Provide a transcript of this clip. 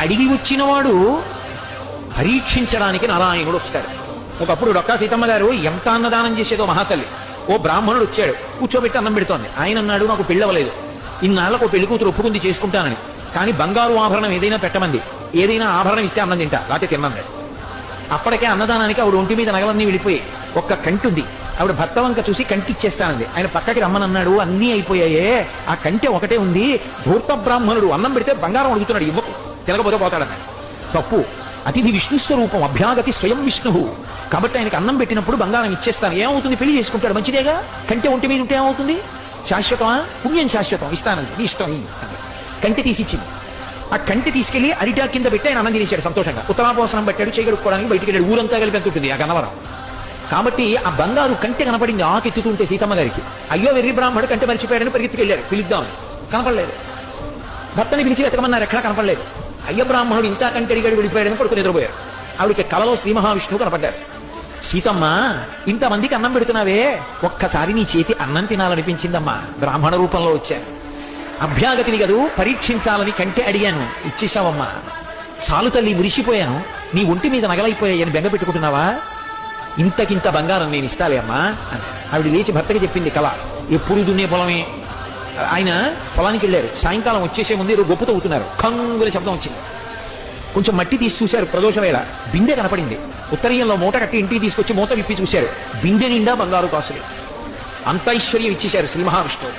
అడిగి వచ్చినవాడు పరీక్షించడానికి నారాయణుడు వస్తాడు. ఒకప్పుడు డొక్కా సీతమ్మ గారు ఎంత అన్నదానం చేసేదో మహాతల్లి. ఓ బ్రాహ్మణుడు వచ్చాడు, కూర్చోబెట్టి అన్నం పెడుతోంది. ఆయన అన్నాడు, నాకు పెళ్ళవలేదు, ఇన్నాళ్ళకు ఓ పెళ్లి కూతురు ఒప్పుకుంది చేసుకుంటానని, కానీ బంగారు ఆభరణం ఏదైనా పెట్టమంది, ఏదైనా ఆభరణం ఇస్తే అన్నం తింటా, లేకపోతే తిన్నాడు. అప్పటికే అన్నదానానికి ఆవిడ ఒంటి మీద నగలన్నీ వెళ్ళిపోయి ఒక్క కంటి ఉంది. ఆవిడ భర్త వంక చూసి కంటి ఇచ్చేస్తానంది. ఆయన పక్కకి రమ్మనన్నాడు, అన్నీ అయిపోయాయే, ఆ కంటి ఒకటే ఉంది. ధూర్త బ్రాహ్మణుడు అన్నం పెడితే బంగారం అడుగుతున్నాడు, ఇవ్వకు, తినకపోతే పోతాడన్నాడు. తప్పు. అతిథి విష్ణు స్వరూపం, అభ్యాగతి స్వయం విష్ణువు. కాబట్టి ఆయనకి అన్నం పెట్టినప్పుడు బంగారం ఇచ్చేస్తాను. ఏమవుతుంది, పెళ్లి చేసుకుంటాడు, మంచిదేగా. కంటి ఒంటి మీద ఉంటే ఏమవుతుంది, శాశ్వతమా, పుణ్యం శాశ్వతం, ఇస్తానంది, నీ ఇష్టం. కంటి తీసిచ్చింది. ఆ కంటి తీసుకెళ్లి అరిటా కింద పెట్టి ఆయన అన్నం తినేశాడు సంతోషంగా. ఉత్తరాపోసనం పెట్టాడు, చేయగడుక్కోవడానికి బయటికి వెళ్ళాడు. ఊరంతా కలిపి ఎంత ఉంటుంది ఆ గన్నవరం. కాబట్టి ఆ బంగారు కంటి కనపడింది ఆకెత్తుతుంటే సీతమ్మ గారికి. అయ్యో వెర్రి బ్రాహ్మణుడు కంటి మర్చిపోయాడని పరిగెత్తుకెళ్ళారు, పిలుద్దామని. కనపడలేదు. భర్తని పిలిచి వెతకమన్నారు, ఎక్కడా కనపడలేదు. అయ్య బ్రాహ్మణుడు ఇంత కంటి అడిగాడు, వెళ్ళిపోయాడని కొడుకు నిద్రపోయారు. ఆవిడకి కలలో శ్రీ మహావిష్ణువు కనపడ్డారు. సీతమ్మ, ఇంతమందికి అన్నం పెడుతున్నావే, ఒక్కసారి నీ చేతి అన్నం తినాలనిపించిందమ్మా, బ్రాహ్మణ రూపంలో వచ్చాను. అభ్యాగతిని కదూ, పరీక్షించాలని కంటే అడిగాను, ఇచ్చేశావమ్మా. సాలు తల్లి, మురిసిపోయాను, నీ ఒంటి మీద నగలైపోయాయని బెంగ పెట్టుకుంటున్నావా, ఇంతకింత బంగారం నేను ఇస్తాలే అమ్మా అని ఆవిడ లేచి భర్తకి చెప్పింది కళ. ఎప్పుడు దున్నే పొలమే. ఆయన పొలానికి వెళ్ళారు, సాయంకాలం వచ్చేసే ముందు ఏదో గొప్ప తవ్వుతున్నారు, కంగుల శబ్దం వచ్చింది. కొంచెం మట్టి తీసి చూశారు, ప్రదోష వేళ బిందె కనపడింది. ఉత్తరీయంలో మూట కట్టి ఇంటికి తీసుకొచ్చి మూత విప్పి చూశారు, బిందె నిండా బంగారు కాసులే. అంత ఐశ్వర్యం ఇచ్చేశారు శ్రీ మహావిష్ణువు.